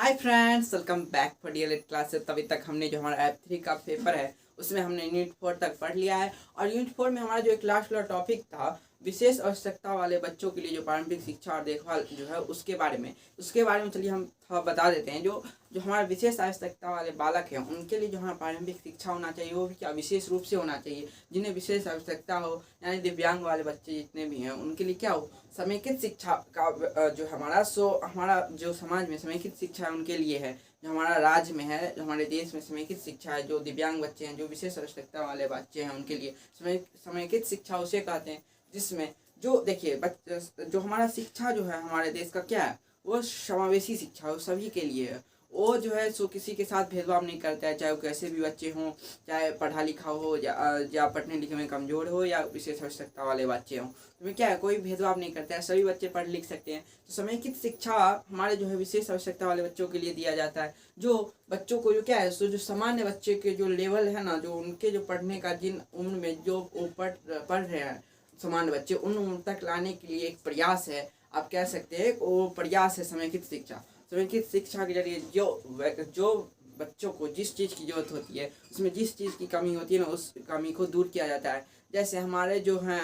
Hi friends, welcome back for DElEd classes. तभी तक हमने जो हमारा F3 का पेपर है उसमें हमने यूनिट 4 तक पढ़ लिया है। और यूनिट 4 में हमारा जो एक लास्ट वाला टॉपिक था विशेष आवश्यकता वाले बच्चों के लिए जो प्रारंभिक शिक्षा और देखभाल जो है उसके बारे में चलिए हम थोड़ा बता देते हैं। जो जो हमारे विशेष आवश्यकता वाले बालक हैं उनके लिए जो हमारा प्रारंभिक शिक्षा होना चाहिए वो भी क्या विशेष रूप से होना चाहिए। जिन्हें विशेष आवश्यकता हो यानी दिव्यांग वाले बच्चे जितने भी हैं उनके लिए क्या हो, समेकित शिक्षा का जो हमारा जो समाज में समेकित शिक्षा उनके लिए है। जो हमारा राज्य में है, जो हमारे देश में समेकित शिक्षा है, जो दिव्यांग बच्चे हैं, जो विशेष आवश्यकता वाले बच्चे हैं उनके लिए समेकित शिक्षा उसे कहते हैं। जिसमें जो देखिए जो हमारा शिक्षा जो है हमारे देश का क्या है, वो समावेशी शिक्षा वो सभी के लिए है। वो जो है सो किसी के साथ भेदभाव नहीं करता है, चाहे वो कैसे भी बच्चे हों, चाहे पढ़ा लिखा हो या पढ़ने लिखने में कमज़ोर हो या विशेष आवश्यकता वाले बच्चे हों। तो क्या है, कोई भेदभाव नहीं करता है, सभी बच्चे पढ़ लिख सकते हैं। तो समेकित शिक्षा हमारे जो है विशेष आवश्यकता वाले बच्चों के लिए दिया जाता है। जो बच्चों को जो क्या है सो जो सामान्य बच्चे के जो लेवल है ना, जो उनके जो पढ़ने का जिन उम्र में जो वो पढ़ रहे हैं सामान्य बच्चे, उन उम्र तक लाने के लिए एक प्रयास है, आप कह सकते हैं वो प्रयास है समेकित शिक्षा। समेकित शिक्षा के जरिए जो बच्चों को जिस चीज़ की जरूरत होती है, उसमें जिस चीज़ की कमी होती है ना, उस कमी को दूर किया जाता है। जैसे हमारे जो हैं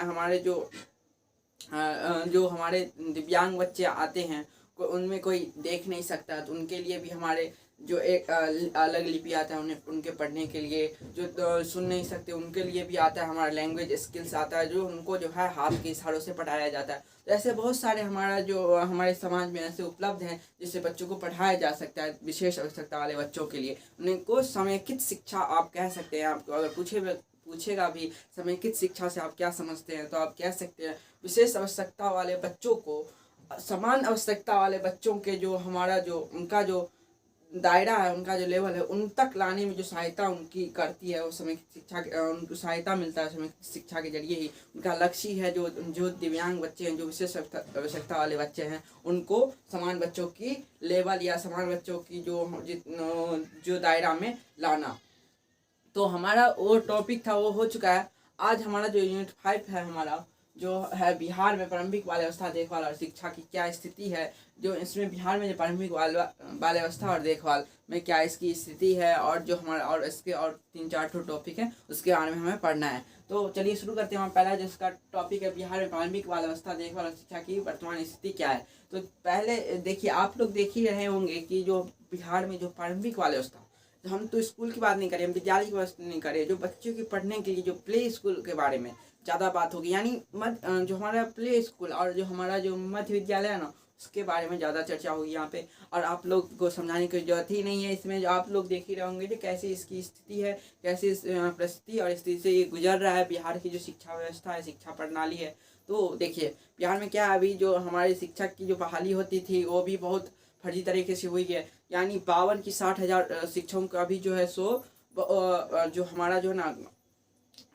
जो हमारे दिव्यांग बच्चे आते हैं, उनमें कोई देख नहीं सकता, तो उनके लिए भी हमारे जो एक अलग लिपि आता है उन्हें उनके पढ़ने के लिए। जो सुन नहीं सकते उनके लिए भी आता है हमारा लैंग्वेज स्किल्स आता है, जो उनको जो है हाथ के इशारों से पढ़ाया जाता है। तो ऐसे बहुत सारे हमारे समाज में ऐसे उपलब्ध हैं जिससे बच्चों को पढ़ाया जा सकता है। विशेष आवश्यकता वाले बच्चों के लिए उनको समेकित शिक्षा आप कह सकते हैं। आपको अगर पूछेगा भी समेकित शिक्षा से आप क्या समझते हैं, तो आप कह सकते हैं विशेष आवश्यकता वाले बच्चों को समान आवश्यकता वाले बच्चों के जो हमारा जो उनका जो दायरा है, उनका जो लेवल है, उन तक लाने में जो सहायता उनकी करती है वो समेकित शिक्षा उनको सहायता मिलता है। समेकित शिक्षा के जरिए ही उनका लक्ष्य है जो दिव्यांग बच्चे हैं, जो विशेष आवश्यकता वाले बच्चे हैं, उनको समान बच्चों की लेवल या समान बच्चों की जो दायरा में लाना। तो हमारा वो टॉपिक था वो हो चुका है। आज हमारा जो यूनिट 5 है, हमारा जो है बिहार में प्रारंभिक बाल अवस्था देखभाल और शिक्षा की क्या स्थिति है। जो इसमें बिहार में जो प्रारंभिक बाल अवस्था और देखभाल में क्या इसकी स्थिति है, और जो हमारा और इसके और 3-4 टॉपिक है उसके बारे में हमें पढ़ना है। तो चलिए शुरू करते हैं। पहला जो इसका टॉपिक है बिहार में प्रारंभिक बाल अवस्था देखभाल और शिक्षा की वर्तमान स्थिति क्या है। तो पहले देखिए, आप लोग देख ही रहे होंगे कि जो बिहार में जो प्रारंभिक बाल अवस्था, हम तो स्कूल की बात नहीं करें, हम विद्यालय की बात नहीं करें, जो बच्चों के पढ़ने के लिए जो प्ले स्कूल के बारे में ज़्यादा बात होगी। यानी जो हमारा प्ले स्कूल और जो हमारा जो मध्य विद्यालय है ना, उसके बारे में ज़्यादा चर्चा होगी यहाँ पे। और आप लोग को समझाने की जरूरत ही नहीं है इसमें, जो आप लोग देख ही रहे होंगे कि कैसे इसकी स्थिति है, कैसे इस परिस्थिति और स्थिति से ये गुजर रहा है बिहार की जो शिक्षा व्यवस्था है, शिक्षा प्रणाली है। तो देखिए बिहार में क्या अभी जो हमारे शिक्षक की जो बहाली होती थी वो भी बहुत फर्जी तरीके से हुई है। यानी 52 की 60,000 शिक्षकों का भी जो है सो जो हमारा जो ना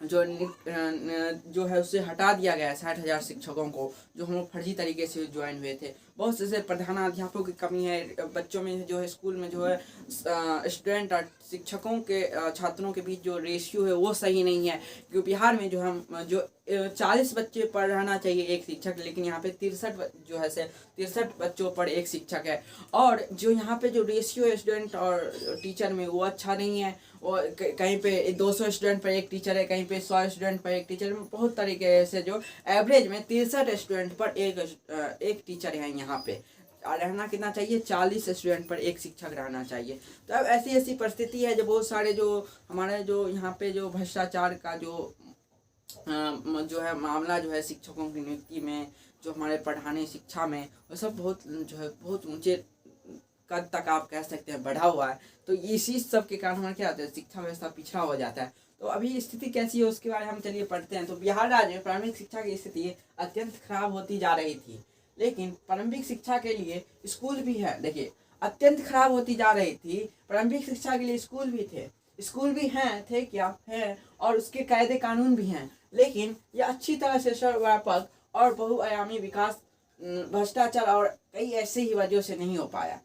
जो है उससे हटा दिया गया है 60,000 शिक्षकों को, जो हम फर्जी तरीके से ज्वाइन हुए थे। बहुत से प्रधानाध्यापकों की कमी है बच्चों में, जो है स्कूल में जो है स्टूडेंट और शिक्षकों के छात्रों के बीच जो रेशियो है वो सही नहीं है। क्योंकि बिहार में जो हम जो 40 बच्चे पढ़ाना चाहिए एक शिक्षक, लेकिन यहाँ पे 63 बच्चों पर एक शिक्षक है। और जो यहाँ पे जो रेशियो है स्टूडेंट और टीचर में वो अच्छा नहीं है। और कहीं पे 200 स्टूडेंट पर एक टीचर है, कहीं पे 100 स्टूडेंट पर एक टीचर है। बहुत तरीके से जो एवरेज में 63 स्टूडेंट पर एक टीचर है यहाँ पे। रहना कितना चाहिए, 40 स्टूडेंट पर एक शिक्षक रहना चाहिए। तो अब ऐसी परिस्थिति है जो बहुत सारे जो हमारे जो यहाँ पे जो भ्रष्टाचार का जो है मामला जो है शिक्षकों की नियुक्ति में, जो हमारे पढ़ाने शिक्षा में, वो सब बहुत ऊंचे कद तक आप कह सकते हैं बढ़ा हुआ है। तो इसी सब के कारण हमारा क्या होता है, शिक्षा व्यवस्था पिछड़ा हो जाता है। तो अभी स्थिति कैसी है उसके बारे में हम चलिए पढ़ते हैं। तो बिहार राज्य में प्रारंभिक शिक्षा की स्थिति अत्यंत खराब होती जा रही थी, लेकिन प्रारंभिक शिक्षा के लिए स्कूल भी है। देखिए, अत्यंत खराब होती जा रही थी, प्रारंभिक शिक्षा के लिए स्कूल भी थे क्या है, और उसके कायदे कानून भी हैं, लेकिन ये अच्छी तरह से सर्वव्यापक और बहुआयामी विकास भ्रष्टाचार और कई ऐसे ही वजहों से नहीं हो पाया।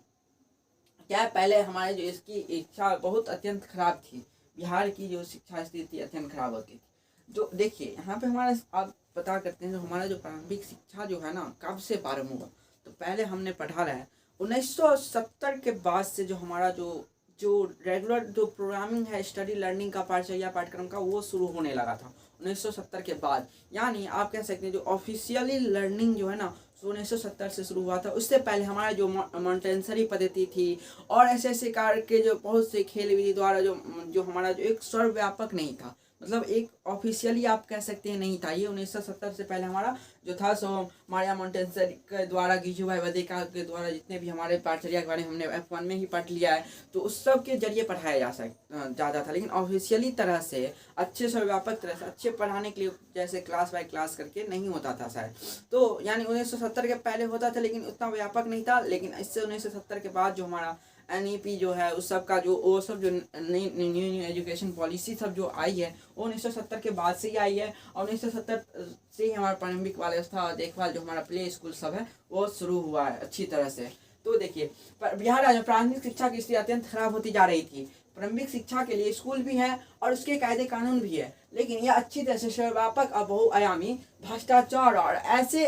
क्या पहले हमारे जो इसकी इच्छा बहुत अत्यंत खराब थी, बिहार की जो शिक्षा स्थिति अत्यंत खराब होती थी। जो देखिए यहाँ पे हमारा आप पता करते हैं, जो हमारा जो प्रारंभिक शिक्षा जो है ना कब से प्रारंभ हुआ। तो पहले हमने पढ़ा रहा है 1970 के बाद से जो हमारा जो रेगुलर जो प्रोग्रामिंग है, स्टडी लर्निंग का पाठ्यक्रम का, वो शुरू होने लगा था 1970 के बाद। यानी आप कह सकते हैं जो ऑफिशियली लर्निंग जो है ना, 1970 से शुरू हुआ था। उससे पहले हमारा जो मॉन्टेसरी पद्धति थी और ऐसे ऐसे कार्य के जो बहुत से खेल विधि द्वारा जो हमारा जो एक सर्वव्यापक नहीं था, मतलब एक ऑफिशियली आप कह सकते हैं नहीं था। ये 1970 से पहले हमारा जो था सो मारिया मॉन्टेसरी के द्वारा, गिजुभाई बदेका के द्वारा, जितने भी हमारे पाठचर्या के बारे में हमने F1 में ही पढ़ लिया है, तो उस सब के जरिए पढ़ाया जाता था। लेकिन ऑफिशियली तरह से अच्छे से व्यापक तरह से अच्छे पढ़ाने के लिए जैसे क्लास बाय क्लास करके नहीं होता था शायद। तो यानी 1970 के पहले होता था लेकिन उतना व्यापक नहीं था। लेकिन इससे 1970 के बाद जो हमारा NEP जो है, उस सब का जो वो सब जो न्यू एजुकेशन पॉलिसी सब जो आई है, वो 1970 के बाद से ही आई है। और 1970 से ही हमारा प्रारंभिक बाल व्यवस्था देखभाल जो हमारा प्ले स्कूल सब है वो शुरू हुआ है अच्छी तरह से। तो देखिए, बिहार राज्य में प्राथमिक शिक्षा की स्थिति अत्यंत खराब होती जा रही थी। प्रारंभिक शिक्षा के लिए स्कूल भी है और उसके कायदे कानून भी है, लेकिन यह अच्छी तरह से सर्वव्यापक और बहुआयामी भ्रष्टाचार और ऐसे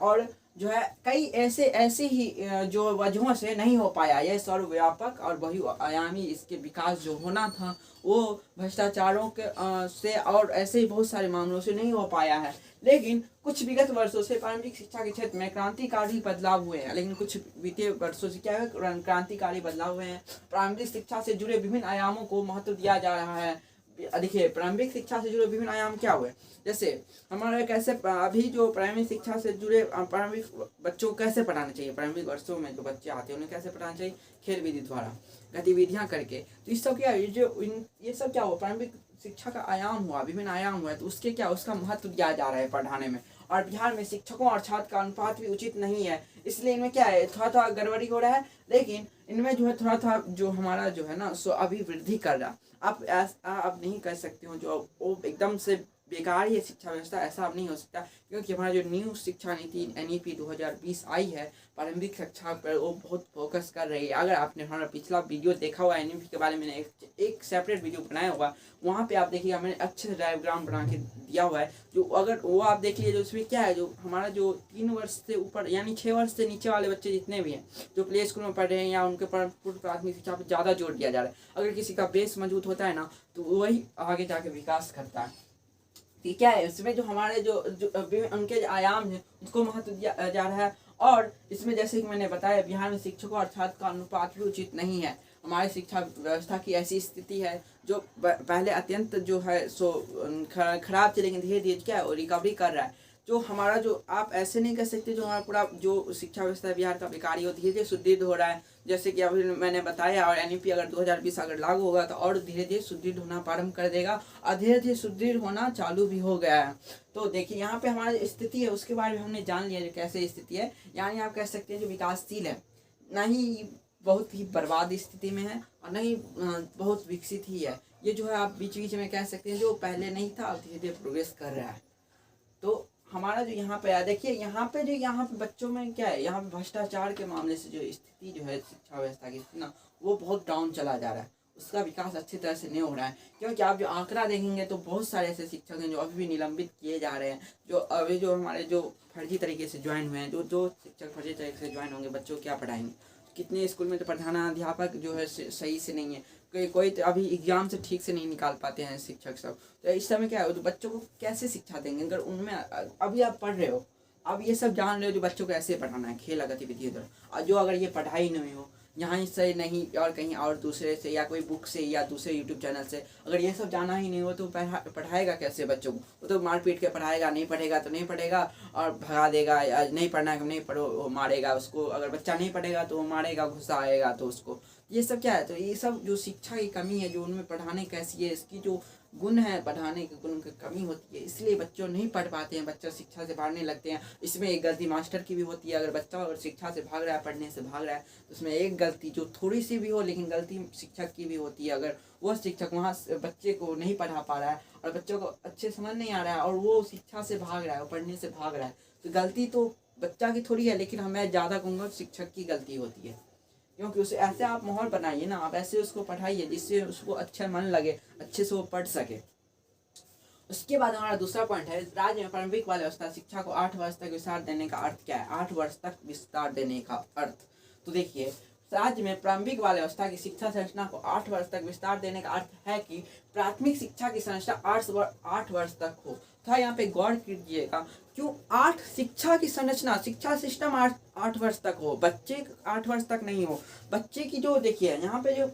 और जो है कई ऐसे ही जो वजहों से नहीं हो पाया। यह सर्वव्यापक और बहुआयामी इसके विकास जो होना था वो भ्रष्टाचारों के से और ऐसे ही बहुत सारे मामलों से नहीं हो पाया है। लेकिन कुछ विगत वर्षों से प्रारंभिक शिक्षा के क्षेत्र में क्रांतिकारी बदलाव हुए हैं। लेकिन कुछ बीते वर्षों से क्या है, क्रांतिकारी बदलाव हुए हैं। प्रारंभिक शिक्षा से जुड़े विभिन्न आयामों को महत्व दिया जा रहा है। देखिए, प्रारंभिक शिक्षा से जुड़े विभिन्न आयाम क्या हुए, जैसे हमारे कैसे अभी जो प्राइमरी शिक्षा से जुड़े प्रारंभिक बच्चों को कैसे पढ़ाना चाहिए, प्रारंभिक वर्षों में जो बच्चे आते हैं उन्हें कैसे पढ़ाना चाहिए, खेल विधि द्वारा गतिविधियां करके। तो इस सब क्या ये सब क्या हुआ, प्रारंभिक शिक्षा का आयाम हुआ, विभिन्न आयाम हुआ है। तो उसके क्या, उसका महत्व दिया जा रहा है पढ़ाने में। और बिहार में शिक्षकों और छात्र का अनुपात भी उचित नहीं है, इसलिए इनमें क्या है, थोड़ा गड़बड़ी हो रहा है। लेकिन इनमें जो है थोड़ा जो हमारा जो है ना सो अभी वृद्धि कर रहा। आप नहीं कह सकते हो जो वो एकदम से बेकार ही शिक्षा व्यवस्था, ऐसा अब नहीं हो सकता। क्योंकि हमारा जो न्यू शिक्षा नीति NEP 2020 आई है, प्रारंभिक शिक्षा पर वो बहुत फोकस कर रही है। अगर आपने हमारा पिछला वीडियो देखा हुआ NEP के बारे में, एक सेपरेट वीडियो बनाया हुआ, वहाँ पे आप देखिएगा मैंने अच्छे से डायग्राम बना के दिया हुआ है। जो अगर वो आप देख लीजिए, जो उसमें क्या है, जो हमारा जो 3 वर्ष से ऊपर यानी 6 वर्ष से नीचे वाले बच्चे जितने भी हैं जो प्ले स्कूल में पढ़ रहे हैं या उनके पूर्व प्राथमिक शिक्षा पर ज़्यादा जोर दिया जा रहा है। अगर किसी का बेस मजबूत होता है ना, तो वही आगे जाके विकास करता है। क्या है, इसमें जो हमारे जो उनके आयाम हैं उसको महत्व दिया जा रहा है। और इसमें जैसे कि मैंने बताया, बिहार में शिक्षकों और छात्र का अनुपात भी उचित नहीं है। हमारी शिक्षा व्यवस्था की ऐसी स्थिति है जो पहले अत्यंत जो है सो खराब थी, लेकिन धीरे धीरे क्या है वो रिकवरी कर रहा है। जो हमारा जो आप ऐसे नहीं कह सकते जो हमारा पूरा जो शिक्षा व्यवस्था बिहार का बेकारी हो, धीरे धीरे सुदृढ़ हो रहा है। जैसे कि अभी मैंने बताया, और NEP अगर 2020 अगर लागू होगा तो और धीरे धीरे सुदृढ़ होना प्रारंभ कर देगा और धीरे धीरे सुदृढ़ होना चालू भी हो गया है। तो देखिए, यहाँ पे हमारी स्थिति है उसके बारे में हमने जान लिया जो कैसे स्थिति है। यानी आप कह सकते हैं जो विकासशील है, ना ही बहुत ही बर्बाद स्थिति में है और न ही बहुत विकसित ही है। ये जो है आप बीच बीच में कह सकते हैं जो पहले नहीं था और धीरे धीरे प्रोग्रेस कर रहा है। तो हमारा जो यहाँ पे देखिए, यहाँ पे बच्चों में क्या है, यहाँ पे भ्रष्टाचार के मामले से जो स्थिति जो है शिक्षा व्यवस्था की स्थिति ना, वो बहुत डाउन चला जा रहा है। उसका विकास अच्छी तरह से नहीं हो रहा है। क्योंकि आप जो आंकड़ा देखेंगे तो बहुत सारे ऐसे शिक्षक हैं जो अभी भी निलंबित किए जा रहे हैं, जो अभी जो हमारे जो फर्जी तरीके से ज्वाइन हुए हैं। जो शिक्षक फर्जी तरीके से ज्वाइन होंगे, बच्चों क्या पढ़ाएंगे। कितने स्कूल में तो प्रधानाध्यापक जो है सही से नहीं है, कोई तो अभी एग्जाम से ठीक से नहीं निकाल पाते हैं शिक्षक सब। तो इस समय क्या है, तो बच्चों को कैसे शिक्षा देंगे अगर उनमें अभी आप पढ़ रहे हो, अब ये सब जान रहे हो जो बच्चों को ऐसे पढ़ाना है खेल गतिविधियों द्वारा, और जो अगर ये पढ़ाई नहीं हो यहाँ से नहीं और कहीं और दूसरे से या कोई बुक से या दूसरे यूट्यूब चैनल से, अगर ये सब जाना ही नहीं हो तो पढ़ाएगा कैसे बच्चों को। वो तो मार पीट के पढ़ाएगा, नहीं पढ़ेगा तो नहीं पढ़ेगा और भगा देगा। नहीं पढ़ना है नहीं पढ़ो, वो मारेगा उसको। अगर बच्चा नहीं पढ़ेगा तो वो मारेगा, गुस्सा आएगा तो उसको। ये सब क्या है, तो ये सब जो शिक्षा की कमी है, जो उनमें पढ़ाने कैसी है, इसकी जो गुण है, पढ़ाने के गुण की कमी होती है, इसलिए बच्चों नहीं पढ़ पाते हैं, बच्चे शिक्षा से भागने लगते हैं। इसमें एक गलती मास्टर की भी होती है। अगर बच्चा अगर शिक्षा से भाग रहा है, पढ़ने से भाग रहा है, तो उसमें एक गलती जो थोड़ी सी भी हो, लेकिन गलती शिक्षक की भी होती है। अगर वो शिक्षक वहाँ बच्चे को नहीं पढ़ा पा रहा है और बच्चों को अच्छे समझ नहीं आ रहा है और वो शिक्षा से भाग रहा है, पढ़ने से भाग रहा है, तो गलती तो बच्चा की थोड़ी है, लेकिन मैं ज़्यादा कहूँगा शिक्षक की गलती होती है। क्योंकि उसे ऐसे आप माहौल बनाइए ना, आप ऐसे उसको पढ़ाइए जिससे उसको अच्छा मन लगे, अच्छे से वो पढ़ सके। उसके बाद हमारा दूसरा पॉइंट है, राज्य में प्रारंभिक बाल व्यवस्था शिक्षा को 8 वर्ष तक विस्तार देने का अर्थ क्या है। 8 वर्ष तक विस्तार देने का अर्थ, तो देखिए, राज्य में प्रारंभिक बाल अवस्था की शिक्षा संरचना को 8 वर्ष तक विस्तार देने का अर्थ है कि प्राथमिक शिक्षा की संरचना 8 वर्ष तक हो। तो यहाँ पे गौर कीजिएगा, क्यों 8 शिक्षा की संरचना, शिक्षा सिस्टम 8 वर्ष तक हो, बच्चे 8 वर्ष तक नहीं हो। बच्चे की जो देखिए यहाँ पे जो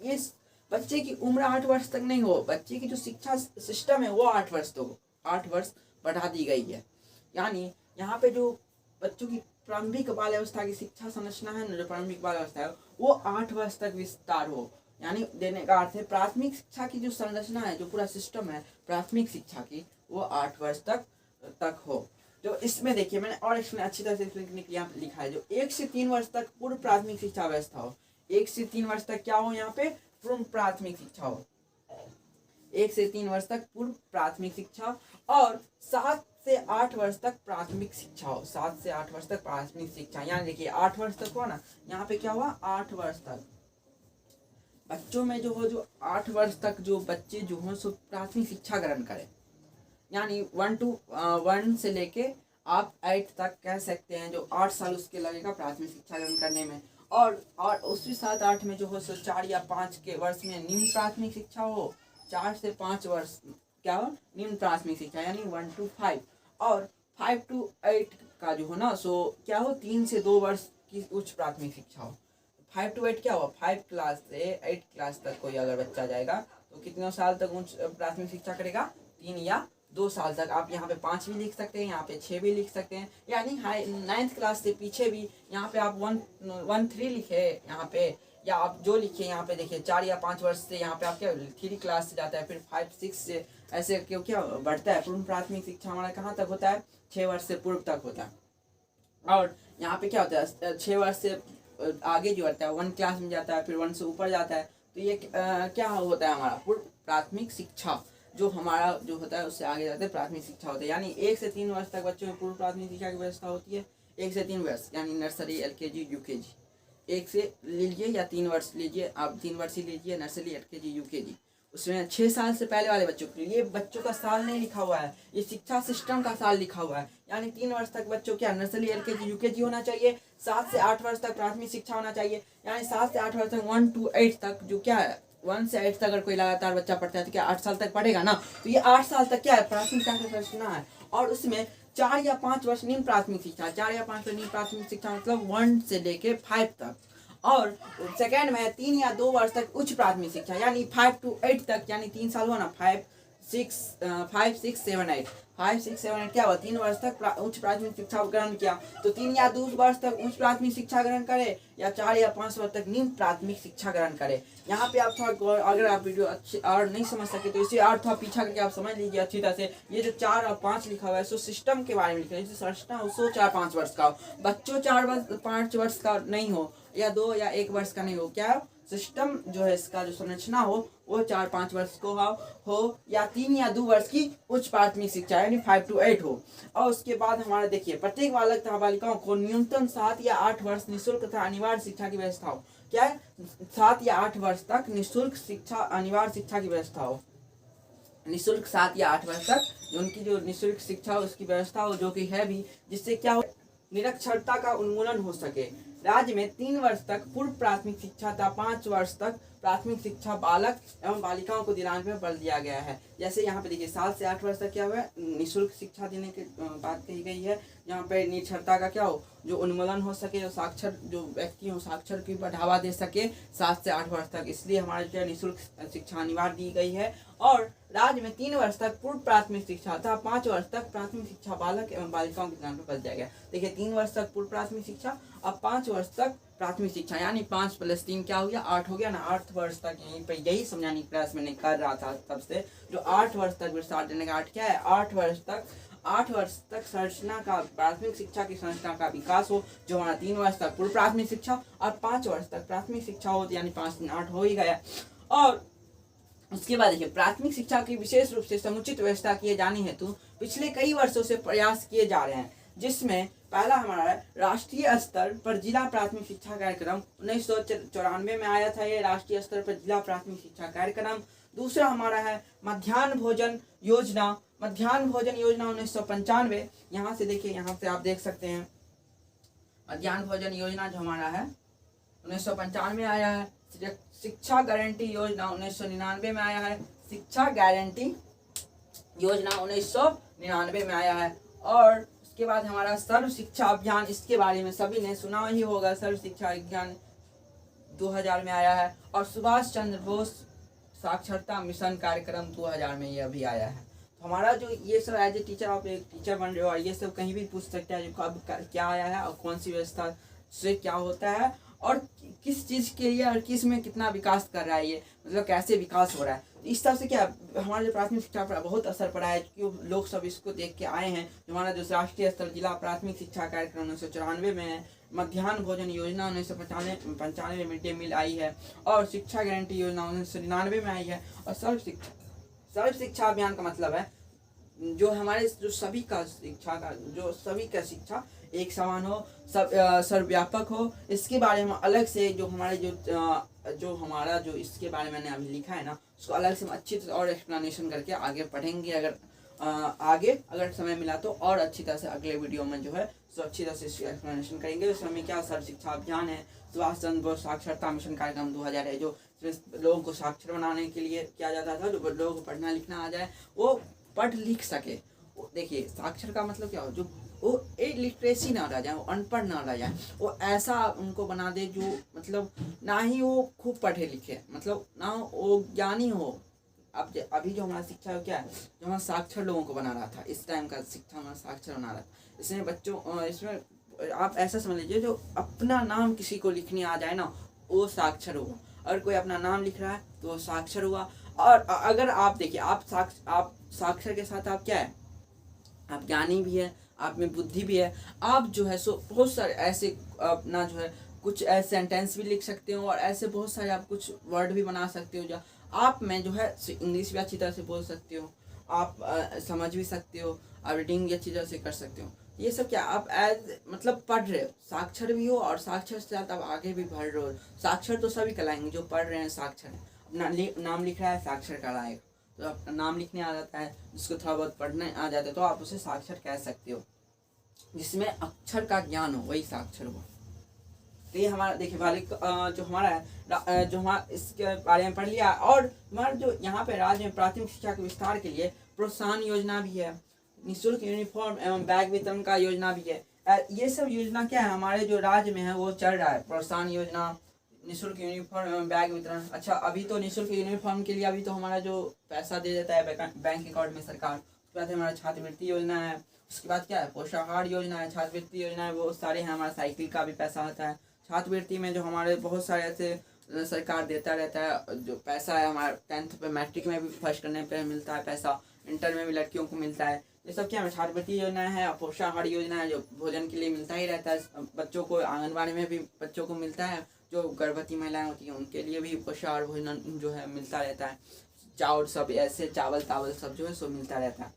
इस बच्चे की उम्र 8 वर्ष तक नहीं हो, बच्चे की जो शिक्षा सिस्टम है वो 8 वर्ष तक हो, 8 वर्ष बढ़ा दी गई है। यानी यहाँ पे जो बच्चों की प्रारंभिक बाल अवस्था की शिक्षा संरचना है ना, जो प्रारंभिक बाल अवस्था है वो 8 वर्ष तक विस्तार हो। यानी देने का अर्थ है प्राथमिक शिक्षा की जो संरचना है, जो पूरा सिस्टम है प्राथमिक शिक्षा की, वो 8 वर्ष तक हो। तो इसमें देखिए मैंने और अच्छी तरह से लिखने के लिए लिखा है, जो 1 से 3 वर्ष तक पूर्व प्राथमिक शिक्षा व्यवस्था हो। 1 से 3 वर्ष तक क्या हो, यहाँ पे पूर्व प्राथमिक शिक्षा हो। 1 से 3 वर्ष तक पूर्व प्राथमिक शिक्षा, और 7 से 8 वर्ष तक प्राथमिक शिक्षा हो। 7 से 8 वर्ष तक प्राथमिक शिक्षा, यहाँ देखिए 8 वर्ष तक हुआ ना, यहाँ पे क्या हुआ 8 वर्ष तक बच्चों में जो हो, जो 8 वर्ष तक जो बच्चे जो हो सो प्राथमिक शिक्षा ग्रहण करें। यानी 1 से लेके आप 8 तक कह सकते हैं, जो 8 साल उसके लगेगा प्राथमिक शिक्षा ग्रहण करने में। और उसी 7-8 में जो हो सो 4 या 5 के वर्ष में निम्न प्राथमिक शिक्षा हो। 4 से 5 वर्ष क्या हो, निम्न प्राथमिक शिक्षा, यानी 1 to 5। और 5 to 8 का जो हो ना, सो क्या हो 3 से 2 वर्ष की उच्च प्राथमिक शिक्षा हो। 5 to 8 क्या हुआ, 5 क्लास से 8 क्लास तक कोई अगर बच्चा जाएगा तो कितने साल तक उच्च प्राथमिक शिक्षा करेगा, 3 या 2 साल तक। आप यहाँ पे 5 भी लिख सकते हैं, यहाँ पे 6 भी लिख सकते हैं। यानी 9th क्लास से पीछे भी यहाँ पे आप 1-3 लिखे यहाँ पे, या आप जो लिखिए यहाँ पे देखिए 4 या 5 वर्ष से यहाँ पे आप क्या 3 क्लास से जाता है, फिर 5-6 से ऐसे क्यों क्या बढ़ता है। पूर्व प्राथमिक शिक्षा हमारा कहाँ तक होता है, 6 वर्ष से पूर्व तक होता है। और यहाँ पे क्या होता है 6 वर्ष से आगे जो होता है 1 क्लास में जाता है, फिर 1 से ऊपर जाता है। तो ये क्या होता है हमारा पूर्व प्राथमिक शिक्षा, जो हमारा जो होता है उससे आगे जाते हैं प्राथमिक शिक्षा होता है। यानी 1 से 3 वर्ष तक बच्चों में पूर्व प्राथमिक शिक्षा की व्यवस्था होती है। 1 से 3 वर्ष यानी नर्सरी, LKG, UKG। 1 से लीजिए या 3 वर्ष लीजिए, आप 3 वर्ष ही लीजिए, नर्सरी, LKG, UKG। उसमें 6 साल से पहले वाले बच्चों के लिए बच्चों का साल नहीं लिखा हुआ है, ये शिक्षा सिस्टम का साल लिखा हुआ है। यानी 3 वर्ष तक बच्चों क्या नर्सरी, LKG, UKG होना चाहिए। 7 से 8 वर्ष तक प्राथमिक शिक्षा होना चाहिए। यानी 7 से 8 वर्ष तक 1 to 8 तक जो क्या है 1 से 8 तक अगर कोई लगातार बच्चा पढ़ता है तो क्या 8 साल तक पढ़ेगा ना। तो ये 8 साल तक क्या है प्राथमिक शिक्षा का संरचना है। और उसमें 4 या 5 वर्ष निम्न प्राथमिक शिक्षा, 4 या 5 वर्ष निम्न प्राथमिक शिक्षा मतलब 1 से लेके 5 तक। और सेकेंड में 3 या 2 वर्ष तक उच्च प्राथमिक शिक्षा, यानी 5 to 8 तक, यानी 3 साल हुआ ना, 5, 6, 7, 8 5, 6, 7, 8 क्या हुआ 3 वर्ष तक उच्च प्राथमिक शिक्षा ग्रहण किया। तो 3 या 2 वर्ष तक उच्च प्राथमिक शिक्षा ग्रहण करे, या 4 या 5 वर्ष तक निम्न प्राथमिक शिक्षा ग्रहण करे। यहाँ पे आप थोड़ा अगर आप वीडियो अच्छी और नहीं समझ सके तो इसे और थोड़ा पीछा करके आप समझ लीजिए अच्छी तरह से। ये जो 4 और 5 लिखा हुआ है सो सिस्टम के बारे में लिखा है, जैसे संरचना हो सो 4-5 वर्ष का हो, बच्चों 4-5 वर्ष का नहीं हो, या 2 या 1 वर्ष का नहीं हो। क्या सिस्टम जो है इसका जो संरचना हो वो 4-5 वर्ष को हो, या 3 या 2 वर्ष की उच्च प्राथमिक शिक्षा यानी 5 to 8 हो। और उसके बाद हमारा देखिए प्रत्येक बालक तथा बालिकाओं को न्यूनतम 7 या 8 वर्ष निःशुल्क तथा अनिवार्य शिक्षा की व्यवस्था हो। क्या है 7 या 8 वर्ष तक निःशुल्क शिक्षा, अनिवार्य शिक्षा की व्यवस्था हो। निःशुल्क 7 या 8 वर्ष तक जो उनकी जो निःशुल्क शिक्षा हो उसकी व्यवस्था हो, जो कि है भी, जिससे क्या हो निरक्षरता का उन्मूलन हो सके। राज्य में 3 वर्ष तक पूर्व प्राथमिक शिक्षा तथा 5 वर्ष तक प्राथमिक शिक्षा बालक एवं बालिकाओं को दिनांक में बदल दिया गया है। जैसे यहाँ पे देखिए 7 से 8 वर्ष तक क्या हुआ है निःशुल्क शिक्षा देने की बात कही गई है। यहाँ पे निरक्षरता का क्या हो जो उन्मूलन हो सके, जो साक्षर जो व्यक्ति हो साक्षर की बढ़ावा दे सके 7 से 8 वर्ष तक, इसलिए हमारे जो निःशुल्क शिक्षा अनिवार्य दी गई है। और राज्य में 3 वर्ष तक पूर्व प्राथमिक शिक्षा तथा 5 वर्ष तक प्राथमिक शिक्षा बालक एवं बालिकाओं के दिनांक में बदल दिया गया। देखिए 3 वर्ष तक पूर्व प्राथमिक शिक्षा और 5 वर्ष तक प्राथमिक शिक्षा, यानी 5 + 3 क्या हो गया 8 हो गया ना। 8 वर्ष तक यहीं पर यही समझाने की प्रयास मैंने कर रहा था तब से, जो 8 वर्ष तक विस्तार देने का 8 क्या है 8 वर्ष तक संरचना का प्राथमिक शिक्षा की संरचना का विकास हो, जो हमारा 3 वर्ष तक पूर्व प्राथमिक शिक्षा और 5 वर्ष तक प्राथमिक शिक्षा हो, यानी 5 3 8 हो ही गया। और उसके बाद देखिए प्राथमिक शिक्षा की विशेष रूप से समुचित व्यवस्था किए जाने हेतु पिछले कई वर्षों से प्रयास किए जा रहे हैं, जिसमें पहला हमारा है राष्ट्रीय स्तर पर जिला प्राथमिक शिक्षा कार्यक्रम 1994 में आया था ये राष्ट्रीय स्तर पर जिला प्राथमिक शिक्षा कार्यक्रम। दूसरा हमारा है मध्याह्न भोजन योजना 1995। यहाँ से देखिए यहाँ से आप देख सकते हैं मध्याह्न भोजन योजना जो हमारा है 1995 में आया है। शिक्षा गारंटी योजना 1999 में आया है। शिक्षा गारंटी योजना 1999 में आया है। और उसके बाद हमारा सर्व शिक्षा अभियान, इसके बारे में सभी ने सुना ही होगा। सर्व शिक्षा अभियान 2000 में आया है। और सुभाष चंद्र बोस साक्षरता मिशन कार्यक्रम 2000 में ये अभी आया है। तो हमारा जो ये सब एज ए टीचर, आप एक टीचर बन रहे हो और ये सब कहीं भी पूछ सकते हैं जो कब क्या आया है और कौन सी व्यवस्था से क्या होता है और किस चीज़ के लिए और किस में कितना विकास कर रहा है, ये मतलब कैसे विकास हो रहा है। तो इस तरह से क्या हमारे जो प्राथमिक शिक्षा पर बहुत असर पड़ा है, क्योंकि लोग सब इसको देख के आए हैं। जो हमारा जो राष्ट्रीय स्तर जिला प्राथमिक शिक्षा कार्यक्रम 1994 में है, मध्याह्न भोजन योजना 1995 मिड डे मील आई है, और शिक्षा गारंटी योजना 1999 में आई है। और सर्व शिक्षा अभियान का मतलब है जो हमारे जो सभी का शिक्षा एक समान हो, सब सर्वव्यापक हो। इसके बारे में अलग से जो हमारे जो इसके बारे में मैंने अभी लिखा है ना, उसको अलग से हम अच्छी तरह और एक्सप्लेनेशन करके आगे पढ़ेंगे। अगर समय मिला तो और अच्छी तरह से अगले वीडियो में जो है सो अच्छी तरह से एक्सप्लेनेशन करेंगे। उस समय क्या सर्व शिक्षा अभियान है, सुभाष चंद्र बोस साक्षरता मिशन कार्यक्रम 2000 है, जो लोगों को साक्षर बनाने के लिए किया जाता था, जो लोगों को पढ़ना लिखना आ जाए, वो पढ़ लिख सके। देखिए साक्षर का मतलब क्या हो, जो वो एक लिटरेसी ना रह जाए, वो अनपढ़ ना रह जाए, वो ऐसा उनको बना दे जो मतलब ना ही वो खूब पढ़े लिखे, मतलब ना वो ज्ञानी हो। अब अभी जो हमारा शिक्षा है क्या है, जो हमारा साक्षर लोगों को बना रहा था, इस टाइम का शिक्षा हमारा साक्षर बना रहा था। इसमें आप ऐसा समझ लीजिए, जो अपना नाम किसी को लिखने आ जाए ना, वो साक्षर हुआ। अगर कोई अपना नाम लिख रहा है तो वो साक्षर हुआ। और अगर आप देखिए, आप साक्षर के साथ आप क्या है, आप ज्ञानी भी है, आप में बुद्धि भी है। आप जो है सो बहुत सारे ऐसे अपना जो है कुछ ऐसे सेंटेंस भी लिख सकते हो, और ऐसे बहुत सारे आप कुछ वर्ड भी बना सकते हो। जो आप में जो है इंग्लिश भी अच्छी तरह से बोल सकते हो, आप समझ भी सकते हो, आप रीडिंग भी अच्छी तरह से कर सकते हो। ये सब क्या आप मतलब पढ़ रहे हो, साक्षर भी हो, और साक्षर से साथ आप आगे भी बढ़ रहे हो। साक्षर तो सभी कहलाएंगे, जो पढ़ रहे हैं साक्षर है। अपना नाम लिख रहा है साक्षर कहलाएगा। तो आपका नाम लिखने आ जाता है, जिसको थोड़ा बहुत पढ़ने आ जाता है, तो आप उसे साक्षर कह सकते हो। जिसमें अक्षर का ज्ञान हो वही साक्षर हो। तो ये हमारा देखिए जो हमारा है, जो हमारा इसके बारे में पढ़ लिया। और हमारा जो यहाँ पे राज्य में प्राथमिक शिक्षा के विस्तार के लिए प्रोत्साहन योजना भी है, निःशुल्क यूनिफॉर्म एवं बैग वितरण का योजना भी है। ये सब योजना क्या है हमारे जो राज्य में है वो चल रहा है। प्रोत्साहन योजना, निःशुल्क यूनिफॉर्म एवं बैग वितरण। अच्छा, अभी तो निःशुल्क यूनिफॉर्म के लिए अभी तो हमारा जो पैसा दे देता है बैंक अकाउंट में सरकार। उसके बाद हमारा छात्रवृत्ति योजना है। उसके बाद क्या है, पोषाहार योजना है, छात्रवृत्ति योजना है, बहुत सारे हैं। हमारा साइकिल का भी पैसा आता है। छात्रवृत्ति में जो हमारे बहुत सारे ऐसे सरकार देता रहता है जो पैसा है। हमारा 10th पे मैट्रिक में भी फर्स्ट करने पे मिलता है पैसा, इंटर में भी लड़कियों को मिलता है। ये सब क्या है, छात्रवृत्ति योजना है। पोषाहार योजना है, जो भोजन के लिए मिलता ही रहता है बच्चों को। आंगनबाड़ी में भी बच्चों को मिलता है, जो गर्भवती महिलाएं होती हैं उनके लिए भी पोषाहार भोजन जो है मिलता रहता है। चावल सब ऐसे चावल सब जो है सो मिलता रहता है।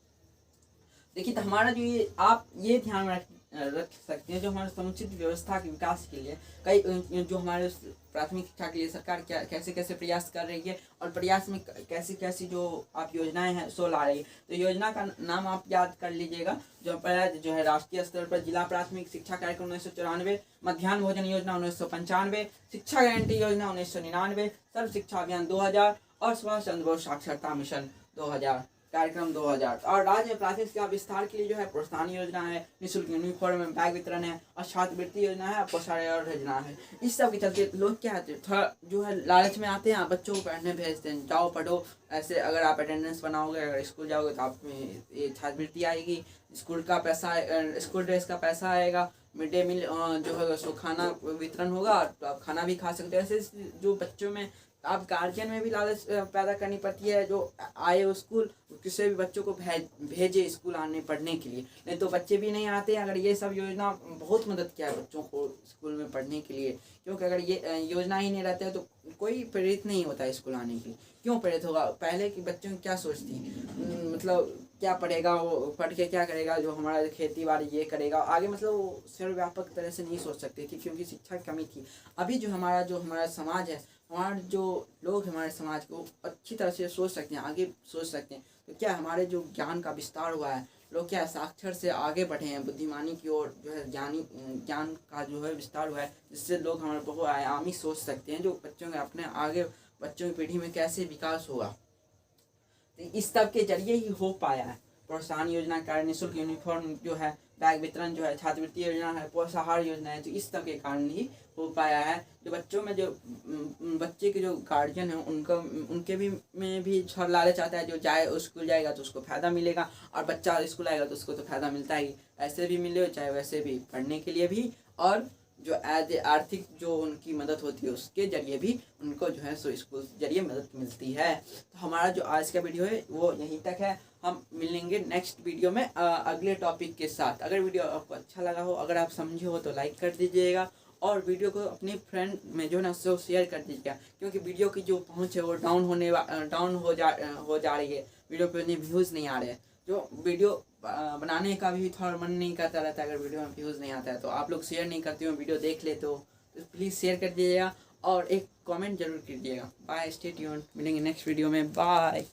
देखिए, तो हमारा जो ये आप ये ध्यान में रख सकते हैं, जो हमारे समुचित व्यवस्था के विकास के लिए कई जो हमारे प्राथमिक शिक्षा के लिए सरकार क्या कैसे कैसे प्रयास कर रही है, और प्रयास में कैसी कैसी जो आप योजनाएं हैं सो ला रही है। तो योजना का नाम आप याद कर लीजिएगा। जो है राष्ट्रीय स्तर पर जिला प्राथमिक शिक्षा कार्यक्रम 1994, मध्याह्न भोजन योजना 1995, शिक्षा गारंटी योजना 1999, सर्व शिक्षा अभियान 2000, और सुभाष चंद्र बोस साक्षरता मिशन 2000 कार्यक्रम 2000। और राज्य में प्राथमिक शिक्षा विस्तार के लिए जो है प्रोत्साहन योजना है, निःशुल्क यूनिफॉर्म में बैग वितरण है, और छात्रवृत्ति योजना है, पोषाहार योजना है। इस सब के चलते लोग क्या है थोड़ा जो है लालच में आते हैं, बच्चों को पढ़ने भेजते हैं, जाओ पढ़ो। ऐसे अगर आप अटेंडेंस बनाओगे, अगर स्कूल जाओगे तो आप में ये छात्रवृत्ति आएगी, स्कूल का पैसा, स्कूल ड्रेस का पैसा आएगा, मिड डे मील जो है सो खाना वितरण होगा, तो आप खाना भी खा सकते हो। ऐसे जो बच्चों में आप गार्जियन में भी लालच पैदा करनी पड़ती है, जो आए वो स्कूल किसी भी बच्चों को भेजे स्कूल आने पढ़ने के लिए, नहीं तो बच्चे भी नहीं आते। अगर ये सब योजना बहुत मदद किया है बच्चों को स्कूल में पढ़ने के लिए, क्योंकि अगर ये योजना ही नहीं रहता है तो कोई प्रेरित नहीं होता है स्कूल आने के लिए। क्यों प्रेरित होगा, पहले के बच्चों की क्या सोचती, मतलब क्या पढ़ेगा वो, पढ़ के क्या करेगा, जो हमारा खेती बाड़ी ये करेगा आगे, मतलब वो सर्वव्यापक तरह से नहीं सोच सकते कि, क्योंकि शिक्षा की कमी थी। अभी जो हमारा समाज है, हमारे जो लोग हमारे समाज को अच्छी तरह से सोच सकते हैं, आगे सोच सकते हैं। तो क्या हमारे जो ज्ञान का विस्तार हुआ है, लोग क्या साक्षर से आगे बढ़े हैं, बुद्धिमानी की ओर जो है ज्ञान का जो है विस्तार हुआ है, जिससे लोग हमारे बहुआयामी सोच सकते हैं, जो बच्चों के अपने आगे बच्चों की पीढ़ी में कैसे विकास होगा। तो इस सब के जरिए ही हो पाया है। प्रोत्साहन योजना, कार्य, निःशुल्क यूनिफॉर्म जो है, बैग वितरण जो है, छात्रवृत्ति योजना है, पोषाहार योजना है, तो इस सब के कारण ही हो पाया है। जो बच्चों में जो बच्चे के जो गार्जियन हैं उनके भी में भी लालच आता है, जो जाए स्कूल जाएगा तो उसको फ़ायदा मिलेगा, और बच्चा स्कूल आएगा तो उसको तो फ़ायदा मिलता ही, ऐसे भी मिले चाहे वैसे भी, पढ़ने के लिए भी, और जो आर्थिक जो उनकी मदद होती है उसके जरिए भी उनको जो है सो स्कूल के जरिए मदद मिलती है। तो हमारा जो आज का वीडियो है वो यहीं तक है। हम मिलेंगे नेक्स्ट वीडियो में अगले टॉपिक के साथ। अगर वीडियो आपको अच्छा लगा हो, अगर आप समझे हो तो लाइक कर दीजिएगा, और वीडियो को अपने फ्रेंड में जो है ना सो शेयर कर दीजिएगा, क्योंकि वीडियो की जो पहुंच है वो डाउन हो जा रही है, वीडियो पे उतने व्यूज़ नहीं आ रहे हैं। जो वीडियो बनाने का भी थोड़ा मन नहीं करता रहता है, अगर वीडियो में व्यूज़ नहीं आता है तो आप लोग शेयर नहीं करते हो, वीडियो देख लेते हो, तो प्लीज़ शेयर कर दीजिएगा और एक कमेंट जरूर कीजिएगा। बाय, स्टे ट्यून्ड, मिलेंगे नेक्स्ट वीडियो में, बाय।